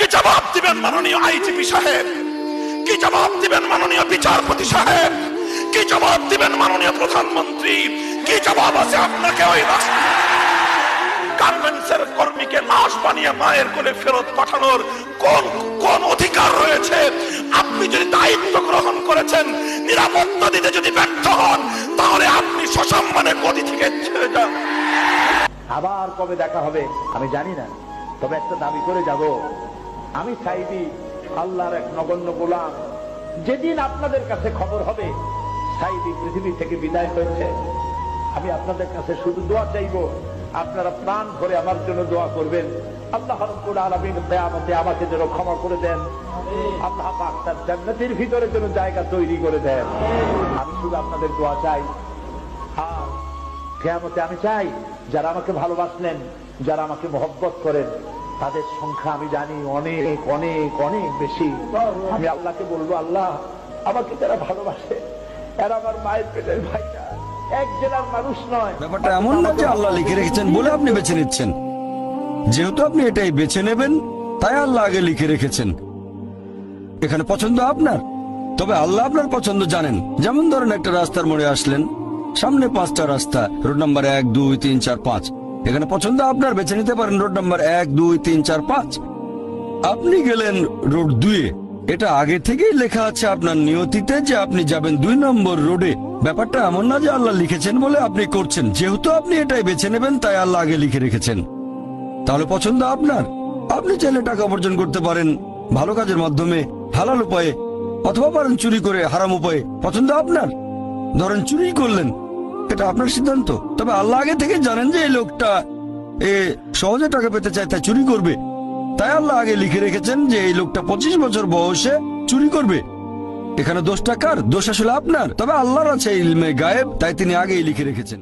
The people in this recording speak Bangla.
কি জবাব দিবেন মাননীয় আইজিপি সাহেব? কি জবাব দিবেন মাননীয় বিচারপতি সাহেব? কি জবাব দিবেন মাননীয় প্রধানমন্ত্রী? কি জবাব আছে আপনাকে ওই গার্মেন্টসের কর্মীকে লাশ বানিয়ে মায়ের কোলে ফেরত পাঠানোর কোন অধিকার রয়েছে? আপনি যদি দায়িত্ব গ্রহণ করেছেন, নিরাপত্তা দিতে যদি ব্যর্থ হন, তাহলে আপনি সসম্মানে গদি থেকে ছেড়ে যান। আবার কবে দেখা হবে আমি জানি না, তবে একটা দাবি করে যাব, আমি সাইদি আল্লাহর এক নগণ্য গোলাম। যেদিন আপনাদের কাছে খবর হবে সাইদি পৃথিবী থেকে বিদায় হয়েছে, আমি আপনাদের কাছে শুধু দোয়া চাইব, আপনারা প্রাণ ভরে আমার জন্য দোয়া করবেন। আল্লাহ রাব্বুল আলামিন কিয়ামতে আমাকে যেন ক্ষমা করে দেন, আল্লাহ পাক তার জান্নাতের ভিতরে যেন জায়গা তৈরি করে দেন। আমি শুধু আপনাদের দোয়া চাই। আর কিয়ামতে আমি চাই যারা আমাকে ভালোবাসলেন, যারা আমাকে মহব্বত করেন, তাদের সংখ্যা আমি জানি অনেক অনেক অনেক বেশি। আমি আল্লাহকে বলবো, আল্লাহ আমাকে যারা ভালোবাসে এরা আমার মায়ের পেটের ভাইরা, এক জেলার মানুষ নয়। ব্যাপারটা এমন না যে আল্লাহ লিখে রেখেছেন বলে আপনি বেছে নিচ্ছেন। যেহেতু আপনি এটাই বেছে নেবেন, তাই আল্লাহ আগে লিখে রেখেছেন। এখানে পছন্দ আপনার, তবে আল্লাহ আপনার পছন্দ জানেন। যেমন ধরেন একটা রাস্তার মোড়ে আসলেন, সামনে 5টা রাস্তা, রোড নাম্বার 1, 2, 3, 4, 5। এখানে পছন্দ আপনার, বেছে নিতে পারেন রোড নাম্বার 1, 2, 3, 4, 5। আপনি গেলেন রোড 2-এ। এটা আগে থেকেই লেখা আছে আপনার নিয়তিতে যে আপনি যাবেন 2 নম্বর রোডে। ব্যাপারটা এমন না যে আল্লাহ লিখেছেন বলে আপনি করছেন। যেহেতু আপনি এটাই বেছে নেবেন, তাই আল্লাহ আগে লিখে রেখেছেন। তাহলে পছন্দ আপনার। আপনি চাইলে টাকা উপার্জন করতে পারেন ভালো কাজের মাধ্যমে, হালাল উপায়ে, অথবা পারেন চুরি করে হারাম উপায়ে। পছন্দ আপনার। ধরেন চুরি করলেন, এটা আপনার সিদ্ধান্ত। তবে আল্লাহ আগে থেকে জানেন যে এই লোকটা সহজে টাকা পেতে চায়, তাই চুরি করবে। তাই আল্লাহ আগে লিখে রেখেছেন যে এই লোকটা 25 বছর বয়সে চুরি করবে। এখানে দোষটা কার? দোষ আসলে আপনার। তবে আল্লাহর আছে ইলমে গায়েব, তাই তিনি আগেই লিখে রেখেছেন।